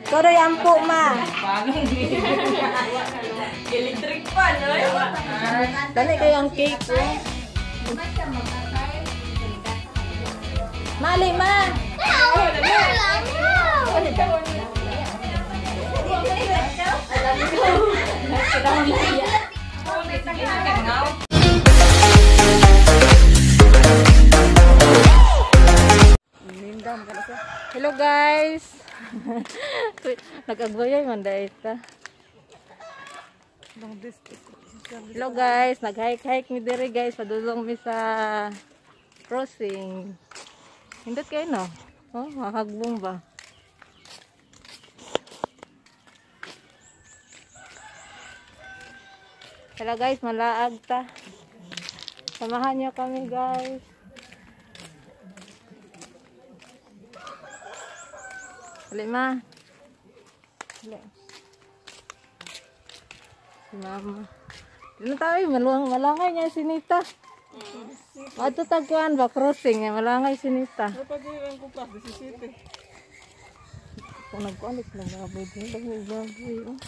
Koro yang po ma. Electric pan, Dali kayong cake. Mali ma. Hello guys. Nag-agbayay man dahil ta. Hello guys, nag-hike mi dire guys, padulong mi sa crossing. Hindot kayo no? Oh, makahagbong ba? Hello guys, malaag ta. Samahan niyo kami guys. Lima. Si mama. Dino tayo, malangay niya si Nita. Ato tagkuhan ba, crossing niya, malangay si Nita. Napag-iwan ko pa, 17. Kung nagkuhalit na baboy, baboy.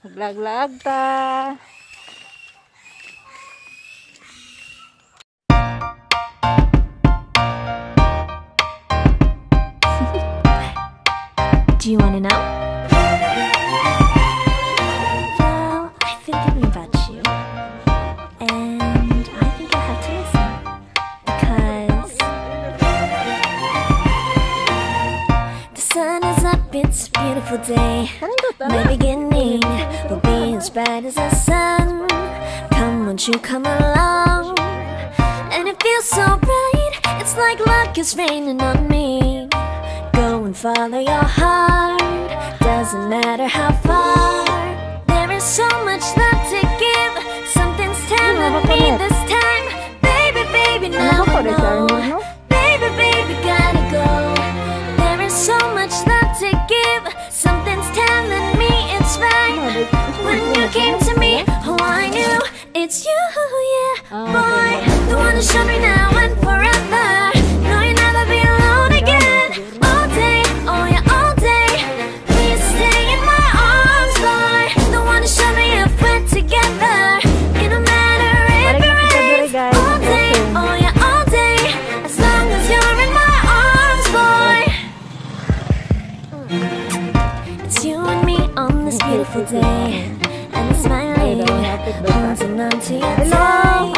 Naglag-lag ta. Do you want to know? Well, I've been thinking about you, and I think you'll have to listen, because the sun is up, it's a beautiful day. My beginning will be as bright as the sun. Come, won't you come along? And it feels so bright, it's like luck is raining on me. Go and follow your heart, doesn't matter how far. There is so much love to give, something's telling me this time. Baby, baby, now I know. Baby, baby, gotta go. There is so much love to give, something's telling me it's right. When you came to me, oh I knew it's you, yeah. Boy, the one who showed me now and forever. No, you'll never be alone again. All day, oh yeah, all day. Please stay in my arms, boy. The one who showed me if we're together. It don't matter if it rains. All day, oh yeah, all day. As long as you're in my arms, boy. It's you and me on this beautiful day, and it's smiling, holding on to your tight.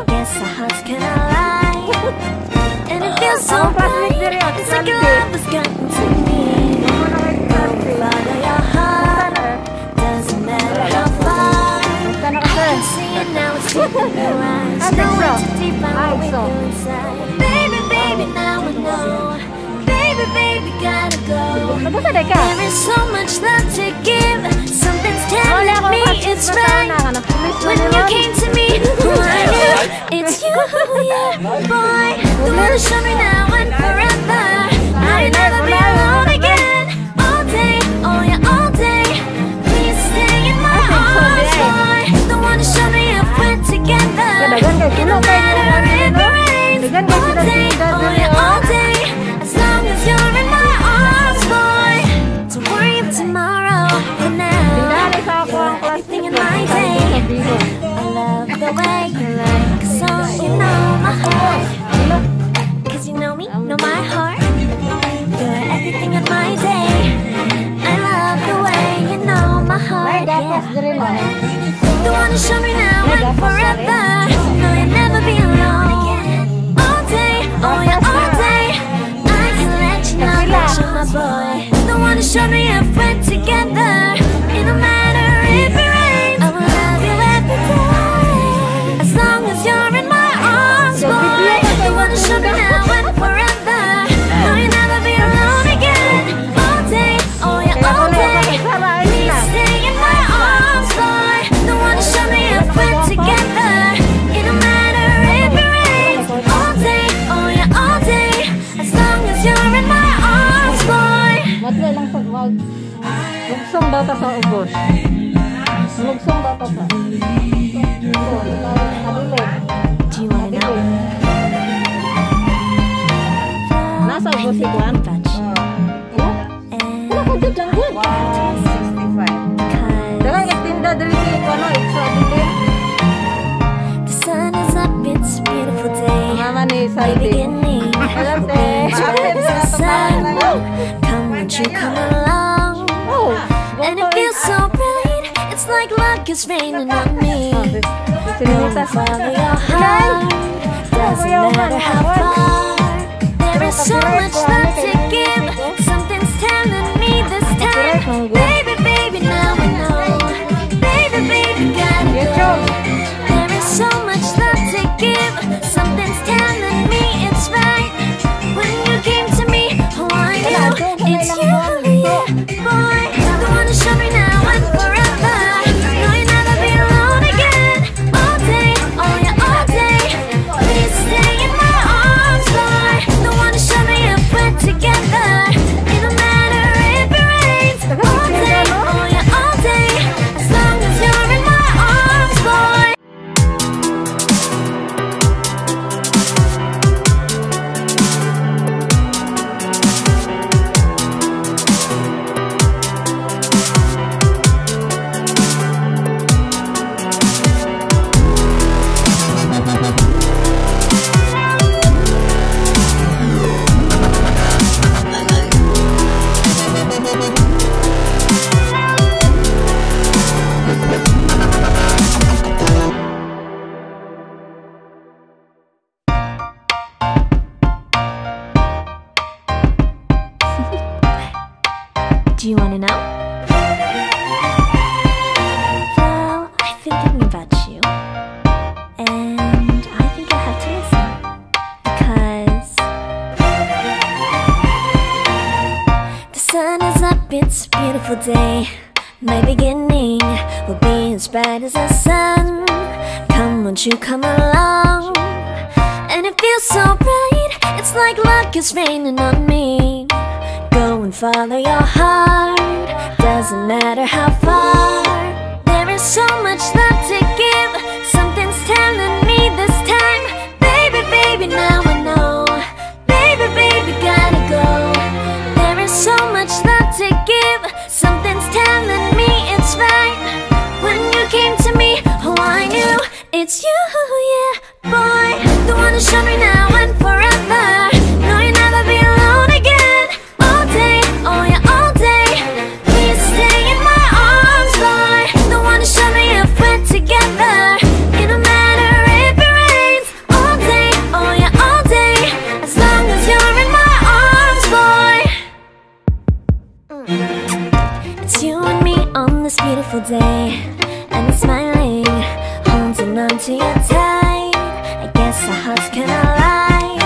Guess our hearts can align, and it feels so bright. It's like your love has gotten to me. Follow your heart, doesn't matter how far. I can see it now, it's deep in your eyes. Know it's deep, I'm going through inside. Baby, baby, now I know. Baby, baby, gotta go. There is so much love to give, something's telling me it's right. When you came to me, oh I knew it's you, yeah. Boy, the one who showed me now and forever. I'll never be alone again. All day, oh yeah, all day. Please stay in my arms, boy. The one who showed me if we're together. It don't matter if it rains. All day, oh yeah, all day. As long as you're in my arms, boy. Don't worry of tomorrow. For now, everything in my day. I love the way you like, so you know my heart. Cause you know me, know my heart. You're everything in my day. I love the way you know my heart, yeah. The one who showed me now and forever. No, you'll never be alone again. All day, oh yeah, all day. I can let you know that you're my boy. The one who showed me if we're together. It don't matter if it rains. I will love you every day. As long as you're in my arms, boy. The one who showed me now and forever. No, you'll never be alone again. All day, oh yeah, all day. Please stay in my arms, boy. The one who showed me if we're together. It don't matter if it rains. All day, oh yeah, all day. As long as you're in my arms, boy. Matlo lang sa wag. Lugsong daw ta sa ubos. Lugsong daw ta sa. Adilog. My beginning will be as bright as the sun. Come, won't you come along? And it feels so bright, it's like luck is raining on me. Go and follow your heart, doesn't matter how far. There is so much love to give, something's telling me this time. Baby, baby, now I know. Baby, baby, gotta go. There is so much love to give, something's telling me it's right. When you came to me, oh I knew it's you, yeah, boy. The one to show me now and forever. No, you'll never be alone again. All day, oh yeah, all day. Please stay in my arms, boy. The one to show me if we're together. It don't matter if it rains. All day, oh yeah, all day. As long as you're in my arms, boy. Do you want to know? Well, I've been thinking about you, and I think I have to listen because the sun is up, it's a beautiful day. My beginning will be as bright as the sun. Come, won't you come along? And it feels so bright, it's like luck is raining on me. Go and follow your heart, doesn't matter how far. There is so much love to give, something's telling me this time. Baby, baby, now I know. Baby, baby, gotta go. There is so much love to give, something's telling me it's right. When you came to me, oh I knew it's you, yeah, boy. The one to show me now and forever. No, you'll never be alone again. All day, oh yeah, all day. Please stay in my arms, boy. The one to show me if we're together. It don't matter if it rains. All day, oh yeah, all day. As long as you're in my arms, boy. It's you and me on this beautiful day, and we're smiling, holding on to you tight. I guess our hearts can align,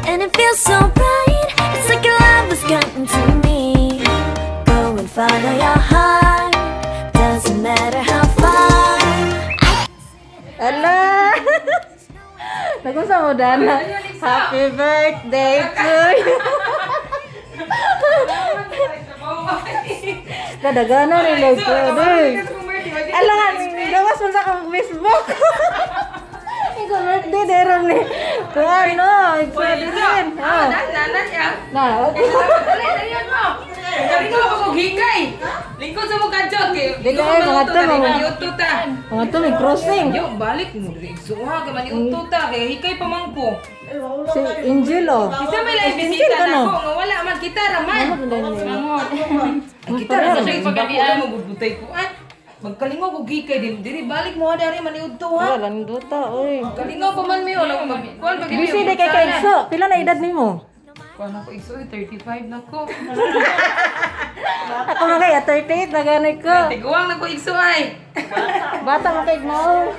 and it feels so bright. It's like your love has gotten to me. Go and follow your heart, doesn't matter how far. Ala! Nagunsa mo, Dana. Happy birthday to you. Nadagana rin lang ko. Alam nga, gawas mo sa kang Facebook. Ikaw birthday, deron ni. Kung ano, ikaw din. Nanan ya. Na, okay. Dali, dayon mo. Galing mo ako hingay. Lingkod sa mukha joke. Di kayo, mga to. Ututa. Mga to, may crossing. Yo, balik mo. Suha ka man ututa. Kaya hikay pamangko. Si Angel, oh. Isa may live bisita na ako. Nga wala man kita raman. Kita raman siya ipagabian mo. Budbutay ko. Magkalingaw ko hikay din. Diri balik mo dari maniud to ha. Wala, landuta, oy. Kalingaw pa man miyo. Kuan pag Busy di kay Kaigso. Pila na edad nimo? Kuan ako igso 35 na ko. Ako na kaya 38 na ganay ko. Tiguang na ko igso ay. Bata mo kay mo.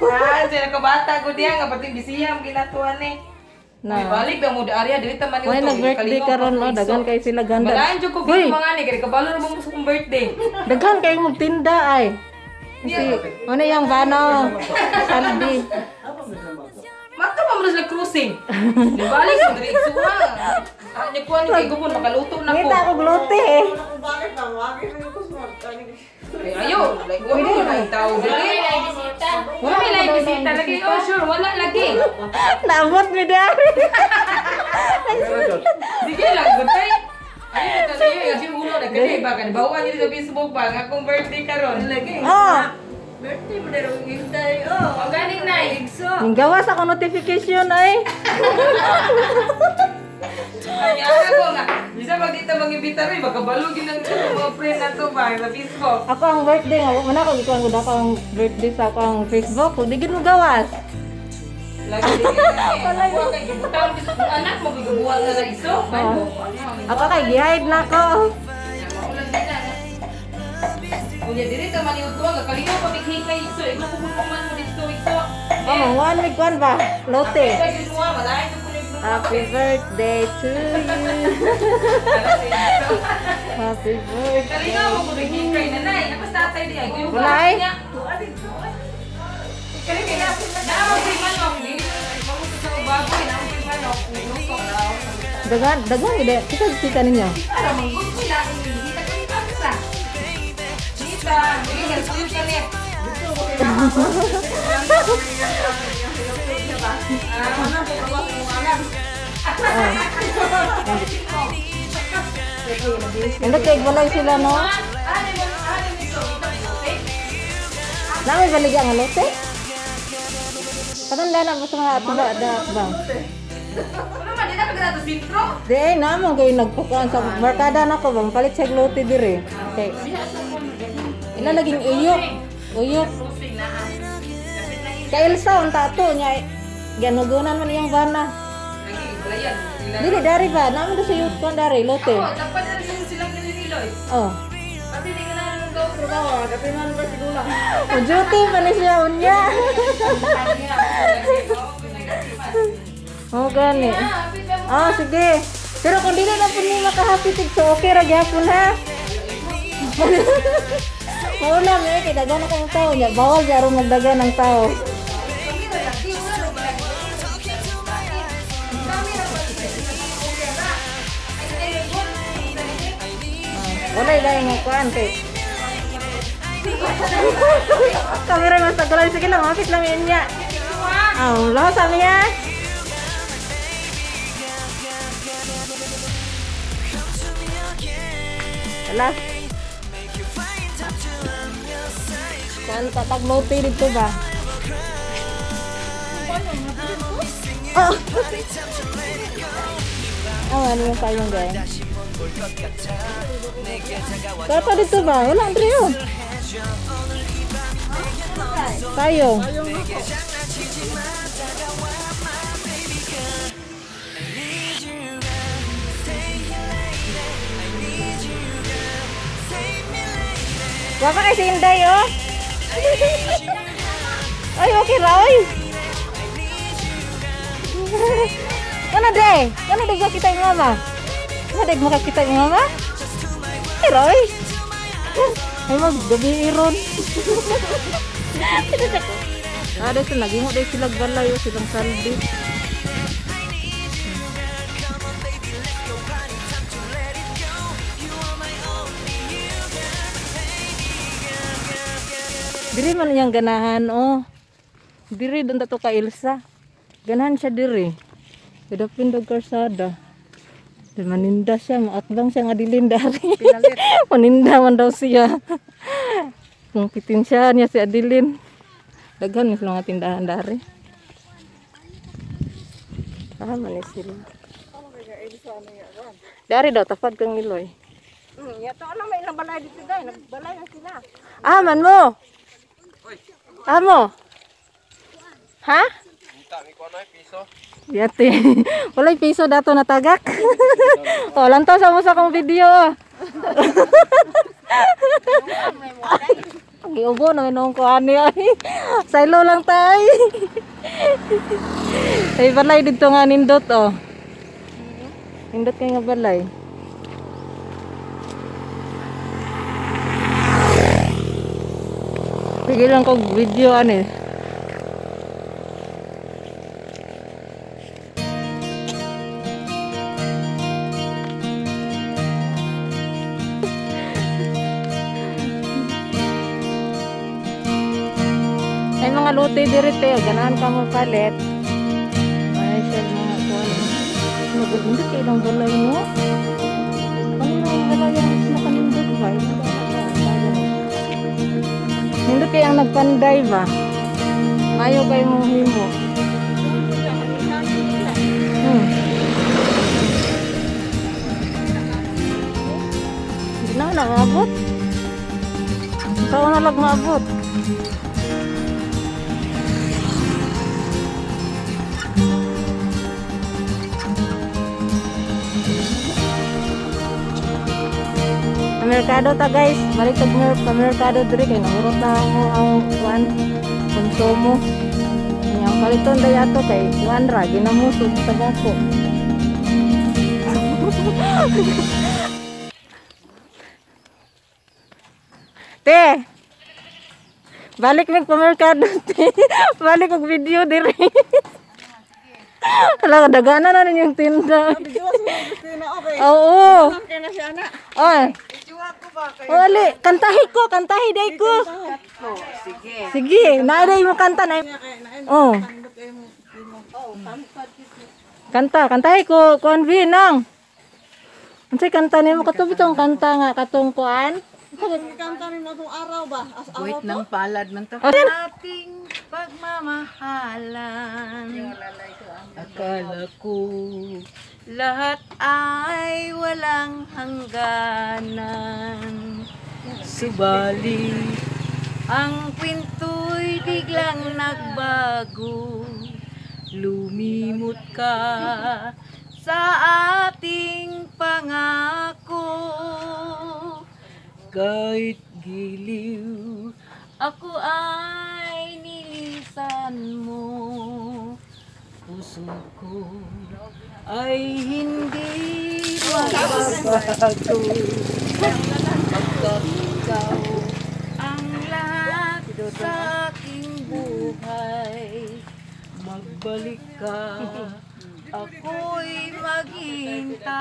Sila ka bata ko diya nga pati bisiyam ginatuan ni. Ay, balik ba mo area dili ta man Why nag-birthday karon no, daghan kay sila ganda. Balaan jud ko kay mga ni kay kabalo na mo sa kong birthday. Daghan kay mo tinda ay. Si ano yang bano? Saldi. Mato pa mo na cruising. Di balik sa diri suha. Anya ko ani kay gupon makaluto na ko. Kita ko gluti eh. Ay, ayo, like wala na tao diri. Wala may live bisita lagi. Oh sure, wala lagi. Naabot mi dari. Sige lang, gutay. Ay, ito na yun. Kasi ulo na kasi baka bawaan niyo sa Facebook ba nga kung birthday karon. Lagi. Oh, Birthday mo na rin hintay. Oh, galing na igso. ning gawas ako notification ay. Kaya ako nga, bisa pag dito mag-ibita rin, magkabalugin ng mga friend na to ba, sa Facebook. Ako ang birthday nga, wala ko ikuan ko ako ang birthday sa akong Facebook, kung di gid mo gawas. Lagi din na ako kay gibutan gusto ko anak mo gibubuhat na lang iso. Ako kay gihide na ko. Maulan din na. Unya diri ta maniud ko nga kalino pa mighingay iso, imo ko man mo dito iso. Oh, one week one ba? Lote. Kaya mo malay ko ni Happy birthday to you. Happy birthday. kalino mo ko mighingay nanay, ako sa tatay di ay ko. Walay. Kalino na mo si manok ni. Mamuto sa baboy na mo manok, nuko daw. Dagan gid. Kita ninyo. Para manggod ko lang, hindi ta kani paksa. Kita, hindi ka suyo ka net. Hindi kay balay sila no. Nami baligya nga lote. Katanda na mo sa mga atuba ba. Ano man, di na ka na to sintro? Di ay naman kayo nagpukuan sa barkada na ko bang palit sa lote dire. Okay. Ila naging uyok. Kay Elsa unta to nya ganugunan man iyang bana. Lagi, balayan. Dili dari ba naman do sa youth kon dari lote. Oo, dapat na rin silang nilililoy. Oh. Pati di ka na rin daw trabaho, kasi man ba sigula. O duty pa ni siya unya. Oh gani. Ah sige. Pero kung dili na pud ni makahapitig so okay ra gyapon ha. Wala may kay daghan akong tao nya bawal gyaro magdagan ng tao. Wala ilay mo kuan kay. Kamera mas tagalay sige lang mapit lang niya. Lahat sa niya. Alas. Kan tataglote dito ba? Oh. Ano yung tayong guys? Kata dito ba? Wala Andrea. Tayo. Wapa kay si Inday oh. Ay okay ra oy. Kana de kita yung mama. Kana de makakita yung mama. Ay Roy. Ay mag gabi iron. Ada sa naging day sila balay silang saldi. Diri man yang ganahan oh. Diri doon to ka Elsa. Ganahan siya diri. Kada pindog karsada. Di maninda siya, maatbang siya nga dilin dari. Maninda man daw siya. Kung kitin siya niya si Adilin. Daghan mismo nga tindahan dari. Tama ni sila. Dari daw tapad kang Iloy. Yato ano may nabalay dito guys, nagbalay na sila. Man mo. Amo. Ha? Yati. Walay piso dato na tagak. Oh, lantaw sa mo sa kong video. Giubo na minong ko ani ay. Saylo lang tay. Ay balay dito nga nindot oh. Nindot kay nga balay. Sige lang kong video ani. Ay mga lote dirite, ganahan ka mo palit. Ay siya mga kuwan. Magandang kayo ng balay mo. Ano yung balay ang nakanindot ba? Hindi kayo ang nagpanday ba? Mayo kayo mong himo. na maabot. Ikaw na lang maabot. Merkado ta guys, balik sa merkado diri kay nangurot na ako ang kuan konsumo. Yang kaliton day ato kay kuan ra ginamusod sa bako. Te. Balik mig pa merkado te. Balik og video diri. Ala dagana na rin yung tinda. Oo. Oh. Oli, kantahi day ko. Sige, naaday mo kanta na. Oh. Kantahi ko kuan nang. Unsay kanta nimo katubi tong kanta nga katong kuan? Kanta rin mo itong araw ba? As araw Wait ng palad man to. Ating pagmamahalan. Akala ko lahat ay walang hangganan. Subalit ang kwinto'y biglang nagbago. Lumimot ka sa ating pangako. Kahit giliw, ako ay nilisan mo. Puso ko ay hindi magbabago. Pagkat ikaw ang lahat sa aking buhay. Magbalik ka, ako'y maghintay.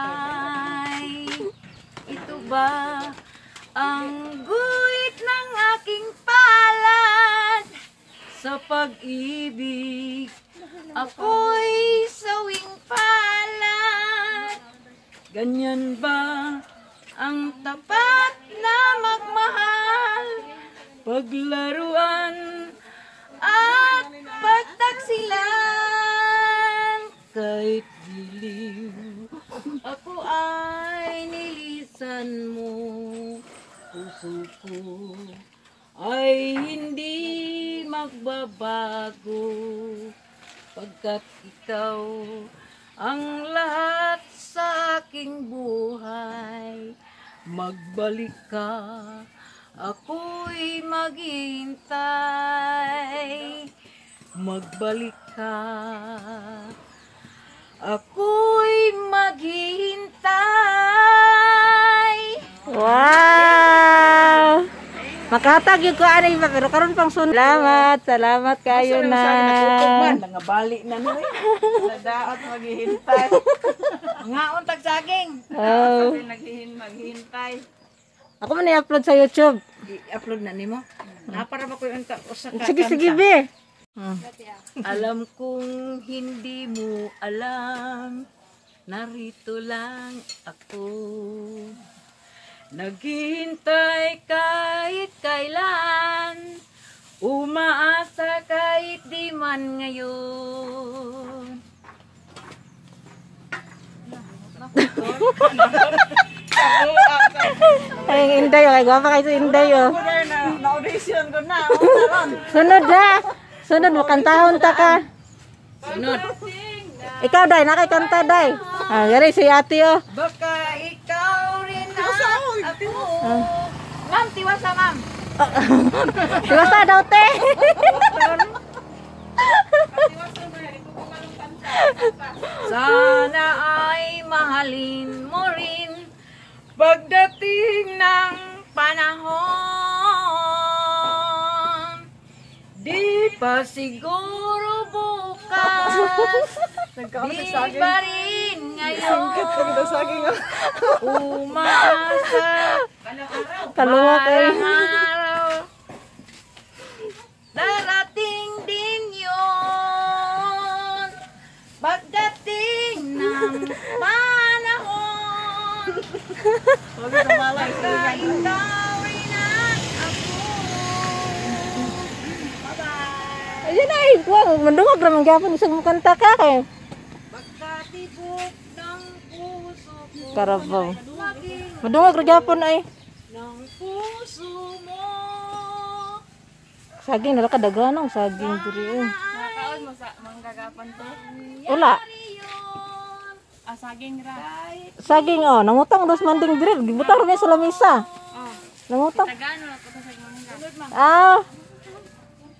Ito ba ang guhit ng aking palad? Sa pag-ibig, ako'y sawing palad. Ganyan ba ang tapat na magmahal? Paglaruan at pagtaksilan. Kahit giliw, ako ay nilisan mo. Puso ko ay hindi magbabago. Pagkat ikaw ang lahat sa aking buhay. Magbalik ka, ako'y maghintay. Magbalik ka, ako'y maghintay. Wow! Makatag yung kuan ay pero karon pang sunod. Salamat kayo na. Nga bali na no eh. Nadaot maghihintay. Nga untag saging. Oh. Maghihintay. Ako man i-upload sa YouTube. I-upload na nimo. Napara ba ko yung usa ka. Sige be. Alam kong hindi mo alam. Narito lang ako. Naghihintay kahit kailan, umaasa kahit di man ngayon. Ay Inday oh, gwapa kay si Inday oh. Na-audition ko na. Sunod na. Sunod mo kantahon ta ka. Sunod. Ikaw day nakikanta day. Ah, gari si Ate oh. Baka ikaw rin ako. Ma'am, tiwasa ma'am. Tiwasa daw te. Sana ay mahalin mo rin pagdating ng panahon. Di pa siguro bukas, di pa rin ngayon. Umaasa Kaluwa kay. parang araw, darating din yun. Pagdating ng panahon, baka ikaw rin at ako. Bye-bye. Ayun ay, wow, mandungog naman gyapon isang mukanta ka kay. Pagkatibok ng puso ko, Karabaw. maging Madungog ra gyapon ay. na puso mo. Saging nala kadaganong saging diri. Nakakaon mo sa manggagapan to. Wala. Saging ra. Saging oh, nangutang dos manding diri, gibutang rin sa lamisa. Nangutang. Tagano ako sa mangga. Ah.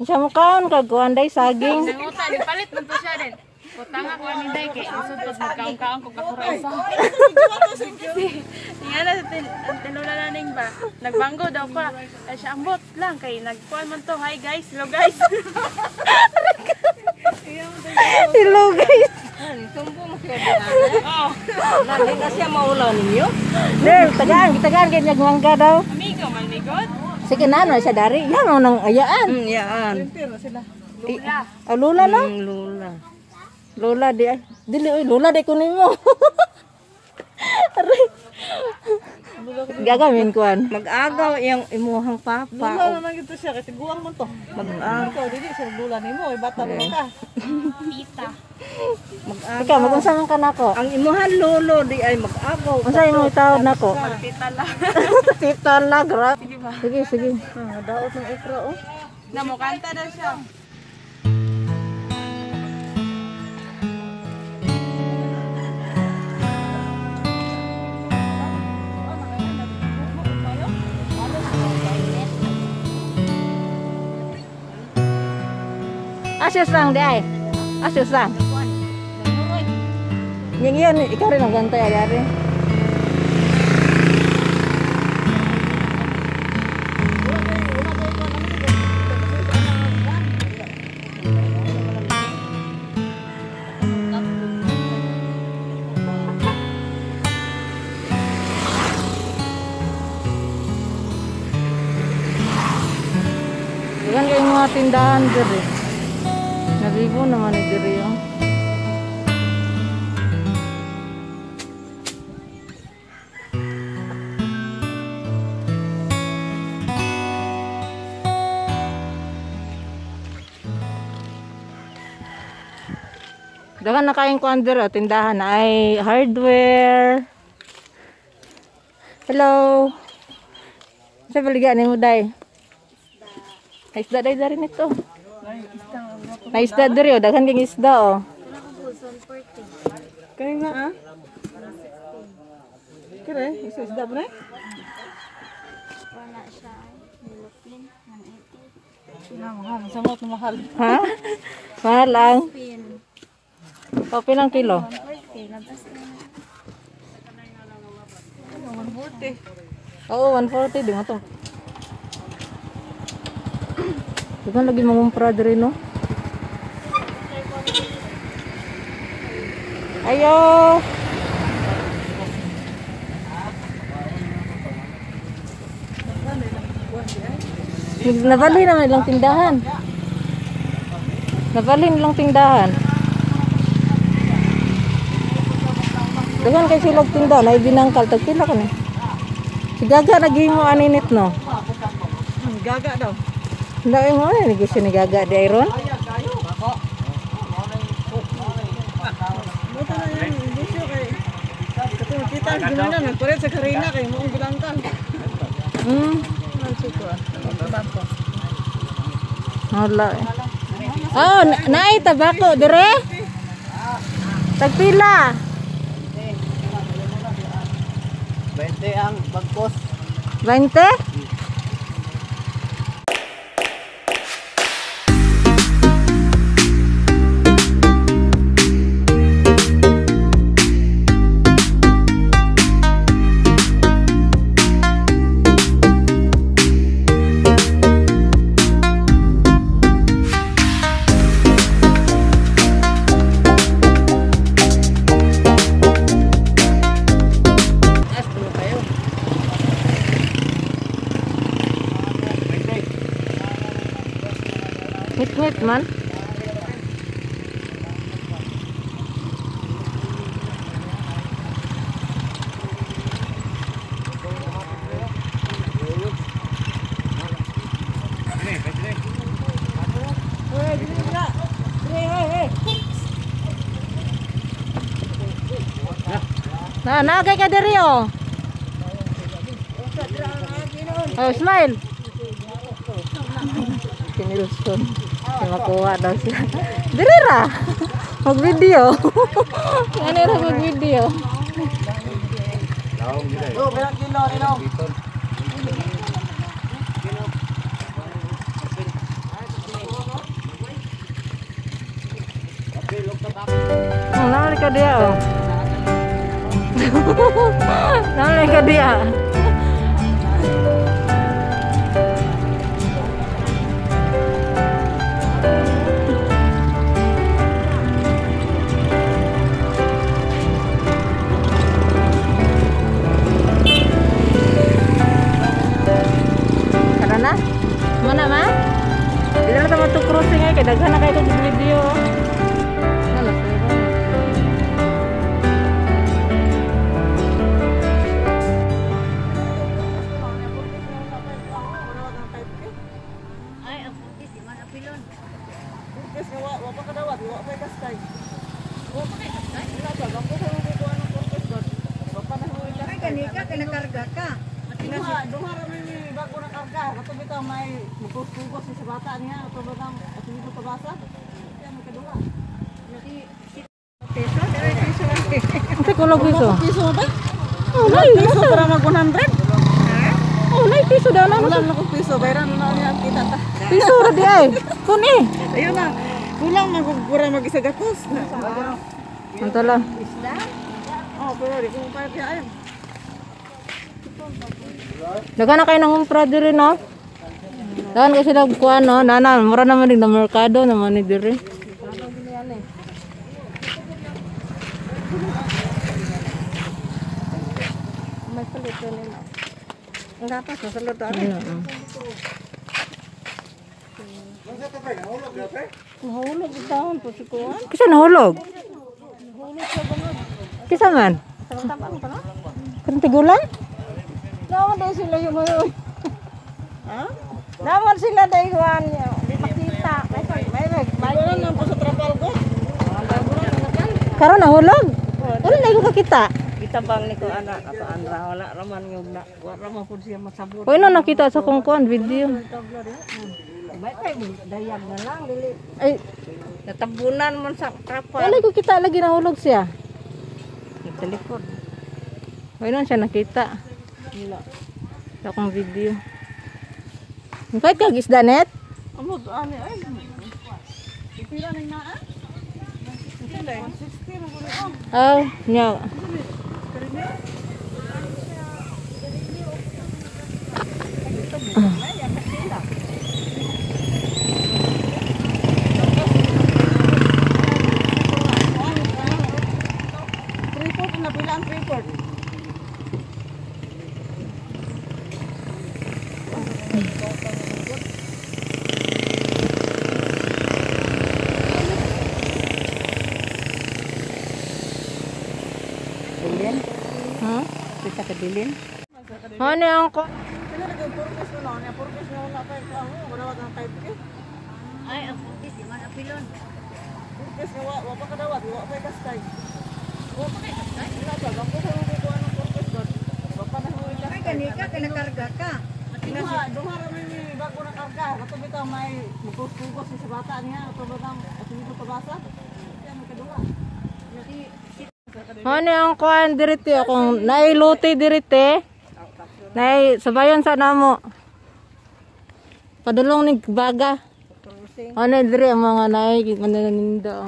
Siya mo kaon kag kuanday saging. Nanguta ni palit man to siya din. Utang ako ni day kay usod pud magkaon-kaon ko kakura isa. Nga na tinula na ning ba. Nagbanggo daw pa. Ay siya ambot lang kay nagkuan man to. Hi guys, hello guys. Hello guys. Sumbo mo siya di Oh, Lagi na siya maulan ninyo. Der, tagaan kay nagmangga daw. amigo man migod. Sige na no siya dari. Yan oh nang ayaan. Yan. Lula. Oh, Lula no? Lula. Lola di ay. Dili oy, Lola di kunin mo. Aray. Gagamin kuan. Mag-agaw yung imuhang papa. Lula na gito siya kasi guwang mo to. Mag-agaw. Ikaw dili siya lula nimo, bata mo ka. Pita. Ikaw magunsa man ka nako. Ang imuhan lolo di ay mag-agaw. Unsa imong tawag nako? Pita lang. Tita la gra. Sige, sige. Daot ng ikra oh. Namukanta na siya. Asyos lang di ay. Asyos lang. Yang yan, ikaw rin ang gantay ari. Bukan kayak mga tindahan diri. Naribo naman ni diri yung. Dagan na kayong kuan diri, tindahan ay hardware. Hello. Sa baligan ni mo day. Ay isda day dari nito. Ay isda dari oh, daghan kang isda oh. Kaya nga ah. Kaya, isda mo na? Mahal, samot na mahal. Ha? Mahal lang. O, pilang kilo? 140. Oo, 140 din ito. Diba lagi mangumpra diri no? Ayo! Nabali naman ilang tindahan. Nabali nilang tindahan. Dagan kay silog tindahan ay binangkal tagpila ka ni. Sigaga lagi mo aninit no. Gaga daw. Hindi mo ni gusto ni gaga di iron. Buta na yan, bisyo kay. Katong kita gimana nagkuret sa Karina kay mo ang bilangkan. Ang suko ah. Tabako. Wala. Oh, naay tabako dire. Tagpila. 20 ang bagkos. 20? Ngit man. Na, nagay ka diri oh. Oh, smile. Si Nilson. Si makuha daw siya. Diri ra. Mag-video. Ano ra mag-video? Nalay ka dia. Oh. Nalay ka dia. Karena mana ma? Di dalam sama tuh crossing ay kay daghan na kay tong video. Nala Kanika kinakarga ka. Duha ra may bago na karga. Kato bitaw may mupus-pugos sa bata niya. Kato bitaw at hindi ko tabasa. Yan ang kaduha. Peso, dere peso lagi. Ante ko log piso. Piso ba? Oh, nay Piso para mag 100. Oh, nay piso daw na. Wala na ko piso. Bayran na niya kita ta. Piso ra di ay. Kun eh. Ayun na. Kulang magugura mag-isa gatos. Antala. Oh, pero di ko pa kaya. Daghan na kayo ng umpra diri no. Daghan kasi nagkuan no. Nana, mura naman din na merkado naman ni diri. May palit nila. Ang dapat masalod to. Mahulog itahon po si Kuan. Kisa nahulog? Kisa man? Tama-tama ka na? Kan tigulan? Naman daw sila yung mayoy. Ha? Naman sila daw Juan niya. Di makita. May Wala na po sa trapal ko. Karon nahulog? Wala na ko kakita. kita bang ni ko anak ato andra wala raman yung na wala raman pud siya masabot. Oy no nakita sa kong kuan video. May kay dayag na lang dili. Ay, Natabunan man sa trapal. wala ko kita lagi nahulog siya. Nagtalikod. Oy no siya nakita. Wala. Sa kong video. Kahit kag isda net? Amo ani ay. Ipila na naa. Ito dai 160 mo ko. Oh, nya. Report na bilang report. Bilin. Ha? Kita ke bilin. Ano ang ko? Sila nag-purpose mo na, purpose mo na kay kamo, wala kang type ke. Ay, ang putis di man apilon. Purpose nga wa pa kadawat, wa pa kastay. O pa kay kastay. Wala ba gampo sa mga kuan ng purpose dot. Wa pa na ho ila. Ay kanika kinakarga ka. Duha ra may bago na karga, kato bitaw may mupus-pugos sa bata niya, kato bitaw at hindi ko tabasa. Yan ang kaduha. Ano ang kuan dirite akong nailote dirite. Nay sabayon sa namo. Padulong ning baga. Ano dire ang mga nay mananinda.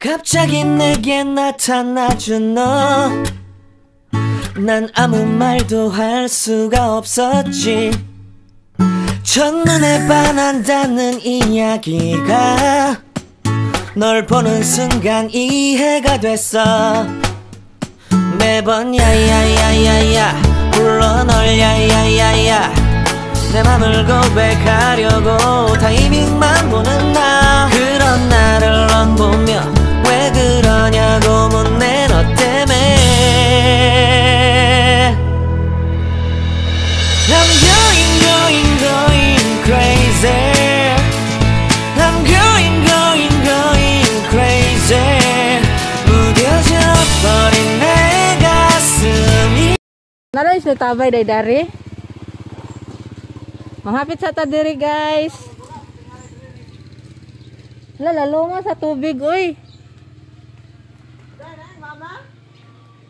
갑자기 내게 나타나준 너 난 아무 말도 할 수가 없었지 첫눈에 반한다는 이야기가 널 보는 순간 이해가 됐어 매번 야야야야야 불러 널 야야야야 내 맘을 고백하려고 타이밍만 보는 나 그런 나를 넌 보며 왜 그러냐고 묻네 너 때문에 I'm going crazy I'm going crazy 무뎌져 버린 내 가슴이 Naroon siya tabay dari. Manghapit sa ta diri guys. Lalo nga sa tubig oy.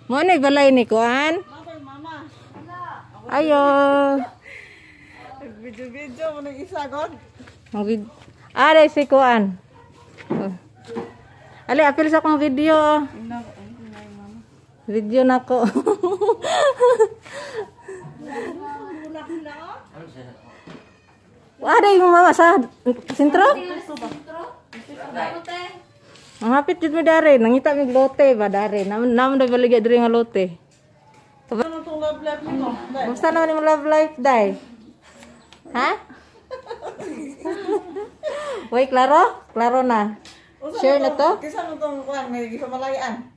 Mo ni balay ni kuan? Ayo. Video-video mo ng isa, God. Are si kuan. Ali apil sa kong video. Video na ko. Ada yung mama sa sentro? Ang hapit jud mi dare, nangita mi lote ba dare. Naman da baligya diri nga lote. Ano itong love life nito? Kumusta naman yung love life, day? Ha? Uy, klaro? Klaro na. Share na to? Kisa mo itong kuhan, may gisa-malayaan.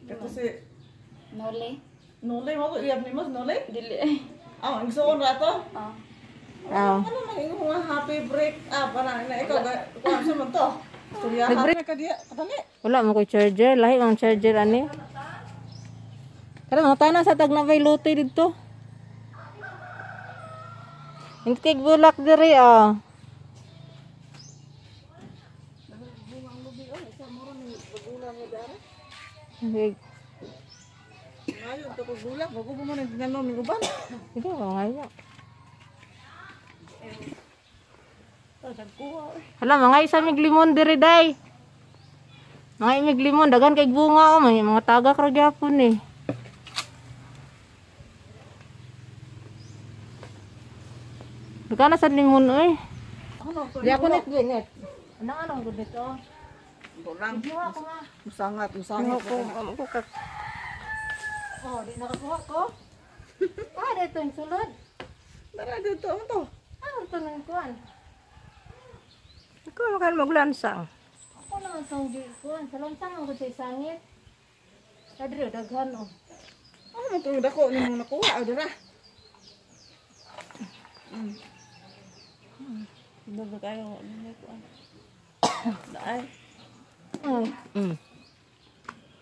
Ito si... Noli. Noli mo ito, iyap ni Mas, Noli? Dili. Ah, ang gusto ko na ito? Oh. Ano nang iyong mga happy break up? Ano na ikaw, kuhan siya mo ito? Surya, happy ka diya. Kadali. Wala mo ko charger, lahi ang charger ani. Kada mga tanan sa tag na bay lote dito. Hindi kay bulak diri ah. Hindi Ngayon, ito ko gulak. Bago mo na ginalong ng uban. ko ngayon. Hala mga isa mig limon diri day. Mga imig limon dagan kay bunga oh, may mga taga kro gyapon eh. Dugana sa limon oy. Ano ito? Di ako net net. Anong gud nito? Bulang. Ako nga. Musangat. Ako ka. Oh, di nakakuha ko. Dito yung sulod. Tara dito. Ano to? Ano ito nang kuhan? Ikaw makan maglansang. Ako naman sa hindi kuhan. Sa lansang ako sa isangit. Kadri, daghan o. Ano mo itong dako ni mo nakuha? O, dira. Bago kayo. Ano mo kuhan? Daay.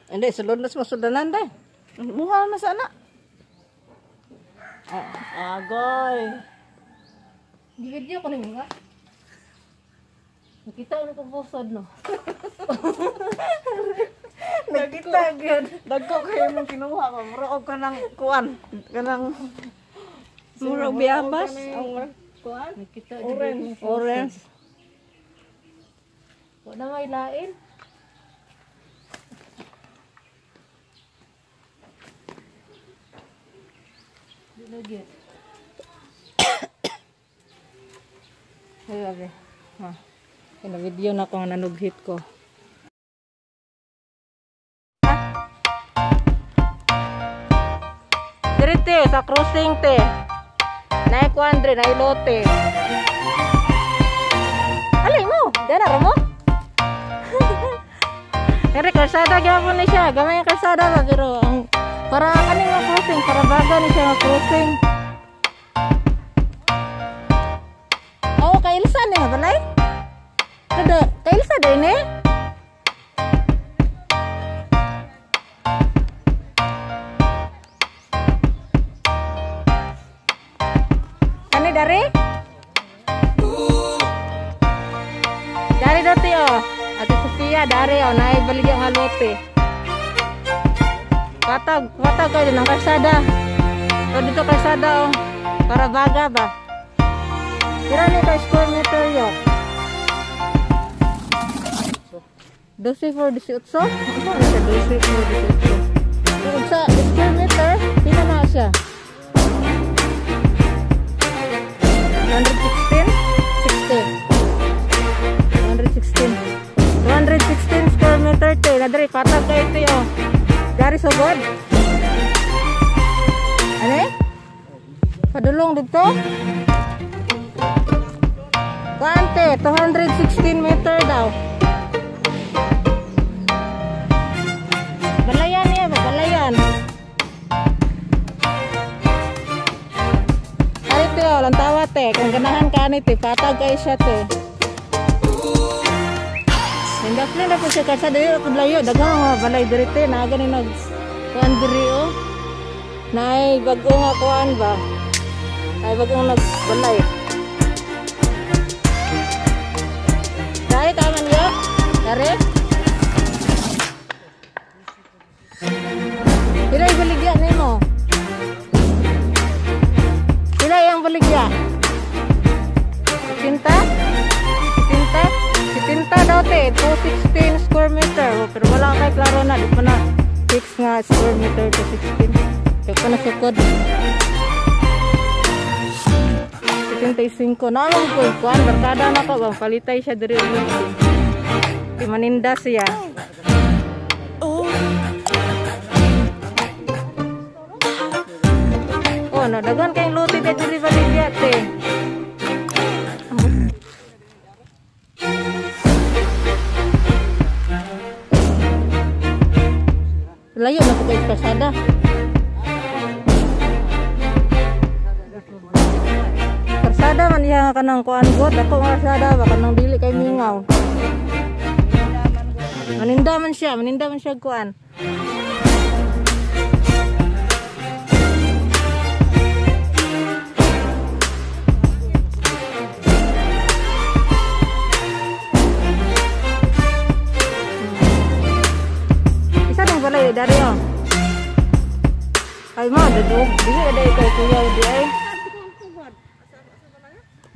Hindi, sulod na sa masudanan day. Muha na sana. Agoy. Di-video ko na nga. Nakita ko na pusod no. Nakita yun. Dagko kayo mong kinuha pa. Muraog ka ng kuwan. Kanang... Murag biyabas. Kuhan? Nakita Orange. Orange. Wala may lain. Lagi. Ay, abi. Ha. Kina video na ko nga nanughit ko. Dirite sa crossing te. Nay 400 nay lote. Alay mo, dara mo. Pero kalsada gyapon ni siya, gamay ang kalsada ba pero ang para kaning nga crossing, para baga ni siya nga crossing. Oh, kailsa ni nga balay? Kada kailsa din eh? Ano dari? Dari dati oh. Ate Sofia dari oh, naibaligya nga lote. Patag kayo ng kalsada. O dito kalsada oh. Para baga ba? Tira ni ka square meter yo. 12 for 18? Ano na siya? 12 for 18. Kung sa square meter, pila na siya? 216 square meter te. Nadari, patag kayo ito yun. Dari sobod. Ano eh? Padulong dito? Kuante, 216 meter daw. Balayan niya, balayan. Ay, ito yun, lantawa te. Kung ganahan ka ni te, patag kayo siya te. Hindakli na po siya kasi dahil ako layo. Dagang mga balay dirite. Naga ni nag-kuhan diri o. Na ay bago nga kuhan ba? Ay bago nga nag-balay. Dari taman yo? Dari? Pila yung baligya na mo? Pila yung baligya? Cinta? Cinta? Tinta daw te, 216 square meter. Pero wala kay klaro na, di pa na fix nga square meter to 16. Di pa na sukod. 75. Naman ko, kuhan, barkada na ka bang palitay siya diri ulit. Di maninda siya. Oh, nadagan kayong luti de diri baligya te. Layo na po kayo kasada. Kasada man iya ka ng kuan god. Ako nga kasada ba kanang dili kay mingaw. Maninda man siya kuan. Balay dari yo. Ay mo dadog, dili ada kay kuya di ay.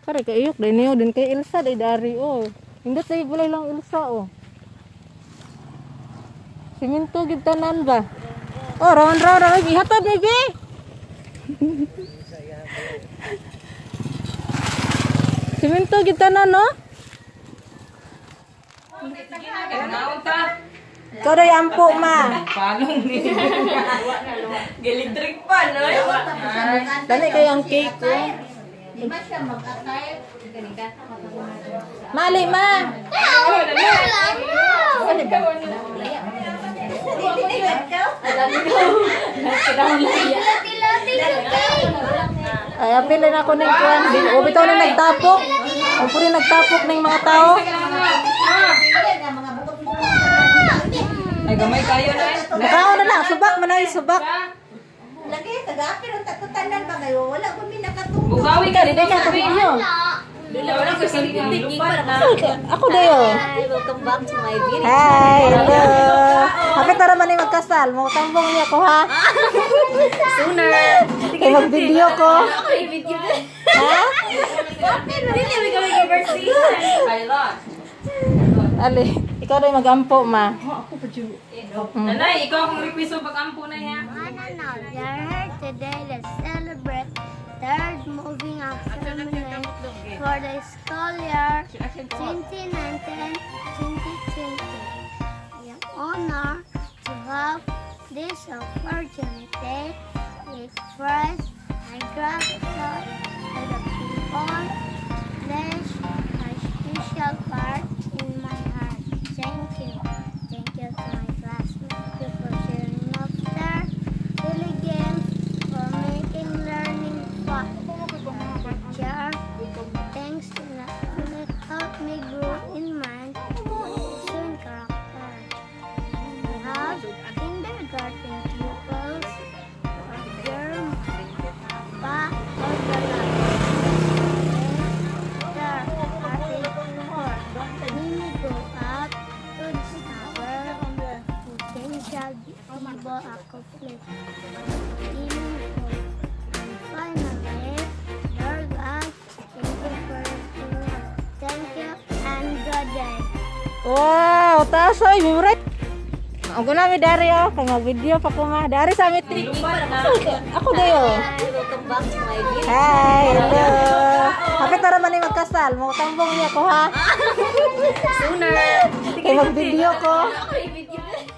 Kare kay iyok day niyo din kay Elsa day dari o. Indot tay balay lang Elsa o. Siminto gid tanan ba? Oh, round ay ihatod ni bi. Siminto gid tanan no? Kada yampo ma. Palong ni. Electric pan, no? Dali kay ang cake ko. Mali ma. Ay apilin ako ning kuan. O bitaw na nagtapok. O puri nagtapok ning mga tao. Ay, gamay kayo na eh. Nakaon na subak man ay subak. Lagi, taga-apir ang tatutandan ba kayo? Wala ko may nakatulog. Bukawi ka, Dili ka tumiyo. Wala ko sa linig pa na. Ako dayo. Hi, welcome back to my video. Hi, hello. Hapit na naman ay magkasal. Mo tambong niya ko ha. Sooner. Kay mag-video ko. Ako yung video na. Ha? Hindi kami kami birthday. I lost. Ali, ikaw daw mag-ampo ma. Nanay, ikaw akong request pag-ampo na yan. We are here today to celebrate third moving up ceremony for the school year 2019-2020. We are honored to have this opportunity to express my gratitude to the people. Place a special part in my heart. Thank you. Thank you to my classmates for sharing laughter, silly games, for making learning fun. Teacher, thanks to not only help me grow in mind, also in character. We have kindergarten pupils, Papa, or the Wow, taas ay mimrek. Ako na mi dari oh, kay mag-video pa ko ma. Dari sa mit. Ako dayo. Welcome back to my video. Hi, hello. Hapit para man ni magkasal, mo tambong niya ko ha. Sooner. Kay mag-video ko. Okay, video.